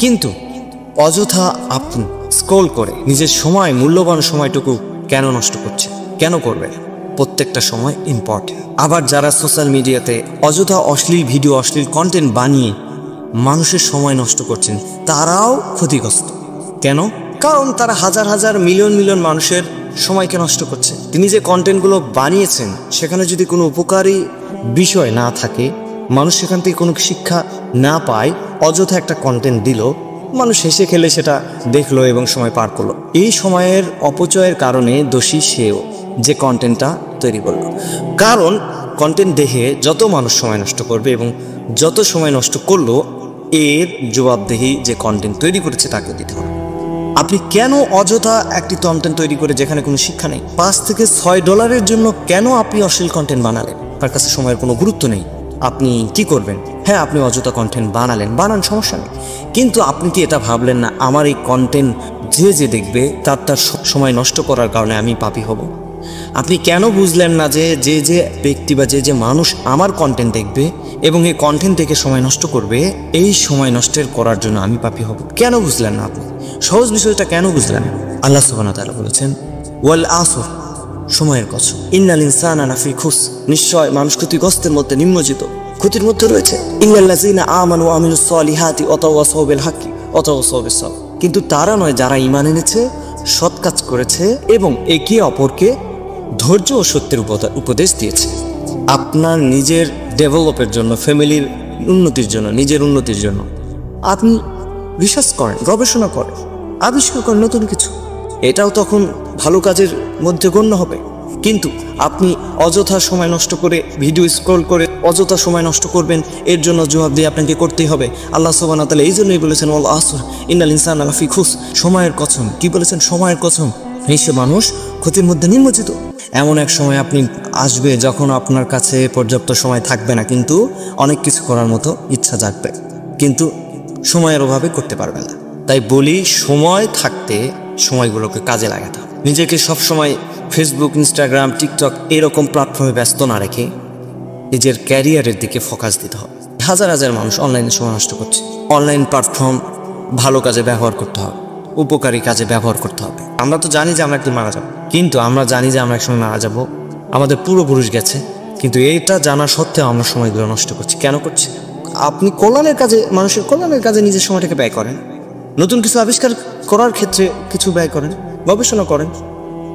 কিন্তু অযথা আপনি স্ক্রল করে নিজের সময়, মূল্যবান সময়টুকু কেন নষ্ট করছেন? কেন করবেন? প্রত্যেকটা সময় ইম্পর্টেন্ট। আবার যারা সোশ্যাল মিডিয়াতে অযথা অশ্লীল ভিডিও, অশ্লীল কন্টেন্ট বানিয়ে মানুষের সময় নষ্ট করছেন, তারাও ক্ষতিগ্রস্ত। কেন? কারণ তারা হাজার হাজার মিলিয়ন মিলিয়ন মানুষের সময়কে নষ্ট করছে। তিনি যে কন্টেন্টগুলো বানিয়েছেন সেখানে যদি কোনো উপকারী বিষয় না থাকে, মানুষ সেখান থেকে কোনো শিক্ষা না পায়, অযথা একটা কন্টেন্ট দিল, মানুষ হেসে খেলে সেটা দেখলো এবং সময় পার করলো। এই সময়ের অপচয়ের কারণে দোষী সেও, যে কন্টেন্টটা তৈরি করলো। কারণ কন্টেন্ট দেখে যত মানুষ সময় নষ্ট করবে এবং যত সময় নষ্ট করলো, এর জবাবদেহি যে কন্টেন্ট তৈরি করেছে তাকে দিতে হবে। আপনি কেন অযথা একটি কন্টেন্ট তৈরি করে যেখানে কোনো শিক্ষা নেই, $5 থেকে $6 জন্য কেন আপনি অশ্লীল কন্টেন্ট বানালেন? তার কাছে সময়ের কোনো গুরুত্ব নেই। আপনি কি করবেন? হ্যাঁ, আপনি অযথা কন্টেন্ট বানান, সমস্যা নেই, কিন্তু আপনি কি এটা ভাবলেন না আমার এই কন্টেন্ট যে দেখবে তার সময় নষ্ট করার কারণে আমি পাপী হব? আপনি কেন বুঝলেন না যে ব্যক্তি বা যে মানুষ আমার কন্টেন্ট দেখবে এবং এই কন্টেন্ট থেকে সময় নষ্ট করবে, এই সময় নষ্টের করার জন্য আমি পাপী হব? কেন বুঝলেন না আপনি? সহজ বিষয়টা কেন বুঝলেন? আল্লাহ সুবহানাহু ওয়া তাআলা বলেছেন, ওয়াল আসর, সময়ের কসম, ইন্নাল ইনসানা লাফি খুসর, নিশ্চয় মানুষ ক্ষতিগ্রস্তের মধ্যে, নিম্নজিত ক্ষতির মধ্যে রয়েছে। ইন্নাল্লাযিনা আমানু ওয়া আমিলুস সলিহাতি ওয়া তাওয়াসাউ বিল হাক্কি ওয়া তাওয়াসাউ বিস সাবর, কিন্তু তারা নয় যারা ঈমান এনেছে, সৎ কাজ করেছে এবং একে অপরকে ধৈর্য ও সত্যের উপদেশ দিয়েছে। আপনার নিজের ডেভেলপের জন্য, ফ্যামিলির উন্নতির জন্য, নিজের উন্নতির জন্য আপনি রিসার্চ করেন, গবেষণা করেন, আবিষ্কার করেন নতুন কিছু, এটাও তখন ভালো কাজের মধ্যে গণ্য হবে। কিন্তু আপনি অযথা সময় নষ্ট করে ভিডিও স্ক্রল করে অযথা সময় নষ্ট করবেন, এর জন্য জবাব দিয়ে আপনাকে করতেই হবে। আল্লাহ সুবহানাহু ওয়া তাআলা এই জন্যই বলেছেন, ওয়াল আসর ইন্নাল ইনসানা লাফি খুসর, সময়ের কসম। কি বলেছেন? সময়ের কসম। সে মানুষ ক্ষতির মধ্যে নিমজ্জিত। এমন এক সময় আপনি আসবে যখন আপনার কাছে পর্যাপ্ত সময় থাকবে না, কিন্তু অনেক কিছু করার মতো ইচ্ছা জাগবে, কিন্তু সময়ের অভাবে করতে পারবে না। তাই বলি, সময় থাকতে সময়গুলোকে কাজে লাগাতে হবে। নিজেকে সবসময় ফেসবুক, ইনস্টাগ্রাম, টিকটক এরকম প্ল্যাটফর্মে ব্যস্ত না রেখে নিজের ক্যারিয়ারের দিকে ফোকাস দিতে হবে। হাজার হাজার মানুষ অনলাইনে সময় নষ্ট করছে। অনলাইন প্ল্যাটফর্ম ভালো কাজে ব্যবহার করতে হবে, উপকারী কাজে ব্যবহার করতে হবে। আমরা তো জানি যে আমরা একদিন মারা যাব, কিন্তু আমরা জানি যে আমরা একসময় মারা যাব, আমাদের পূর্বপুরুষ গেছে, কিন্তু এইটা জানা সত্ত্বেও আমরা সময়গুলো নষ্ট করছি। কেন করছি? আপনি কল্যাণের কাজে, মানুষের কল্যাণের কাজে নিজের সময়টাকে ব্যয় করেন, নতুন কিছু আবিষ্কার করার ক্ষেত্রে কিছু ব্যয় করেন, গবেষণা করেন,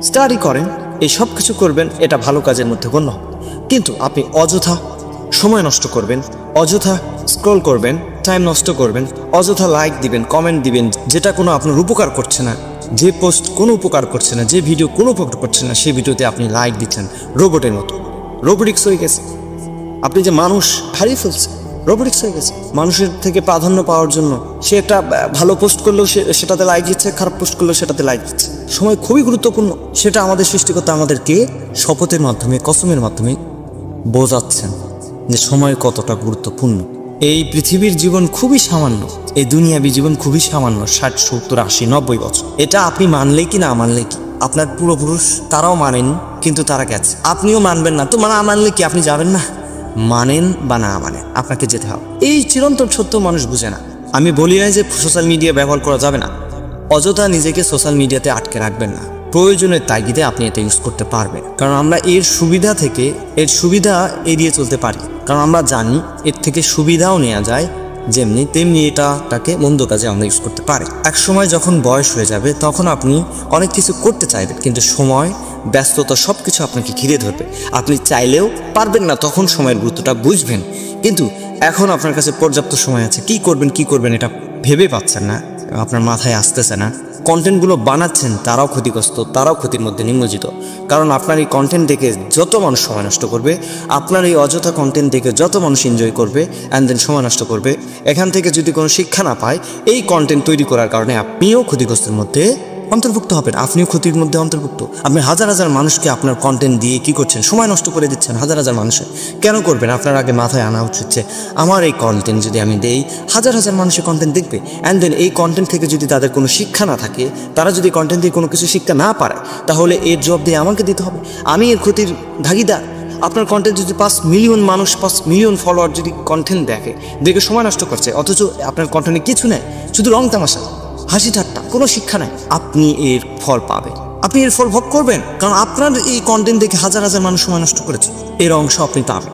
স্টাডি করেন, এই সব কিছু করবেন, এটা ভালো কাজের মধ্যে গণ্য হবে। কিন্তু আপনি অযথা সময় নষ্ট করবেন, অযথা স্ক্রল করবেন, টাইম নষ্ট করবেন, অযথা লাইক দিবেন, কমেন্ট দিবেন, যেটা কোনো আপনার উপকার করছে না, যে পোস্ট কোনো উপকার করছে না, যে ভিডিও কোনো উপকার করছে না, সেই ভিডিওতে আপনি লাইক দিচ্ছেন রোবটের মতো। রোবোটিক্স হয়ে গেছে। আপনি যে মানুষ হারিয়ে ফেলছে, রোবোটিক্স হয়ে গেছে। মানুষের থেকে প্রাধান্য পাওয়ার জন্য সে একটা ভালো পোস্ট করলেও সেটাতে লাইক দিচ্ছে, খারাপ পোস্ট করলেও সেটাতে লাইক দিচ্ছে। সময় খুবই গুরুত্বপূর্ণ, সেটা আমাদের সৃষ্টিকর্তা আমাদেরকে শপথের মাধ্যমে, কসমের মাধ্যমে বোঝাচ্ছেন যে সময় কতটা গুরুত্বপূর্ণ। এই পৃথিবীর জীবন খুবই সামান্য, এই দুনিয়াবী জীবন খুবই সামান্য, 60, 70, 80, 90 বছর। এটা আপনি মানলেই কি না মানলেই কি, আপনার পূর্বপুরুষ তারাও মানেন, কিন্তু তারা গেছে, আপনিও মানবেন না তো, না মানলে কি আপনি যাবেন না? মানেন বা না মানেন, আপনাকে যেতে হবে। এই চিরন্তন সত্য মানুষ বুঝে না। আমি বলি না যে সোশ্যাল মিডিয়া ব্যবহার করা যাবে না, অযথা নিজেকে সোশ্যাল মিডিয়াতে আটকে রাখবেন না। প্রয়োজনের তাগিদে আপনি এটা ইউজ করতে পারবেন, কারণ আমরা এর সুবিধা এড়িয়ে চলতে পারি, কারণ আমরা জানি এর থেকে সুবিধাও নেওয়া যায়, যেমনি তেমনি এটাকে মন্দ কাজে আমরা ইউজ করতে পারি। এক সময় যখন বয়স হয়ে যাবে তখন আপনি অনেক কিছু করতে চাইবেন, কিন্তু সময়, ব্যস্ততা সব কিছু আপনাকে ঘিরে ধরবে, আপনি চাইলেও পারবেন না, তখন সময়ের গুরুত্বটা বুঝবেন। কিন্তু এখন আপনার কাছে পর্যাপ্ত সময় আছে, কি করবেন এটা ভেবে পাচ্ছেন না, আপনার মাথায় আসতেছে না। কন্টেন্টগুলো বানাচ্ছেন তারাও ক্ষতিগ্রস্ত, তারাও ক্ষতির মধ্যে নিমজ্জিত, কারণ আপনার এই কন্টেন্ট দেখে যত মানুষ সময় নষ্ট করবে, আপনার এই অযথা কন্টেন্ট দেখে যত মানুষ এনজয় করবে অ্যান্ড দেন সময় নষ্ট করবে, এখান থেকে যদি কোনো শিক্ষা না পায়, এই কন্টেন্ট তৈরি করার কারণে আপনিও ক্ষতিগ্রস্তের মধ্যে অন্তর্ভুক্ত হবেন, আপনিও ক্ষতির মধ্যে অন্তর্ভুক্ত। আপনি হাজার হাজার মানুষকে আপনার কন্টেন্ট দিয়ে কি করছেন? সময় নষ্ট করে দিচ্ছেন হাজার হাজার মানুষের। কেন করবেন? আপনার আগে মাথায় আনা উচিত যে আমার এই কন্টেন্ট যদি আমি দেই, হাজার হাজার মানুষের কন্টেন্ট দেখবে, অ্যান্ড দেন এই কন্টেন্ট থেকে যদি তাদের কোনো শিক্ষা না থাকে, তারা যদি কন্টেন্ট দিয়ে কোনো কিছু শিখতে না পারে, তাহলে এর জবাব দিয়ে আমাকে দিতে হবে, আমি এর ক্ষতির ভাগিদার। আপনার কন্টেন্ট যদি 5 মিলিয়ন মানুষ 5 মিলিয়ন ফলোয়ার যদি কন্টেন্ট দেখে সময় নষ্ট করছে, অথচ আপনার কন্টেন্টে কিছু নেই, শুধু রং তামাশা, হাসি ঠাট্টা, কোনো শিক্ষা নেই, আপনি এর ফল পাবেন, আপনি এর ফল ভোগ করবেন, কারণ আপনার এই কন্টেন্ট দেখে হাজার হাজার মানুষ সময় নষ্ট করেছে, এর অংশ আপনি পাবেন।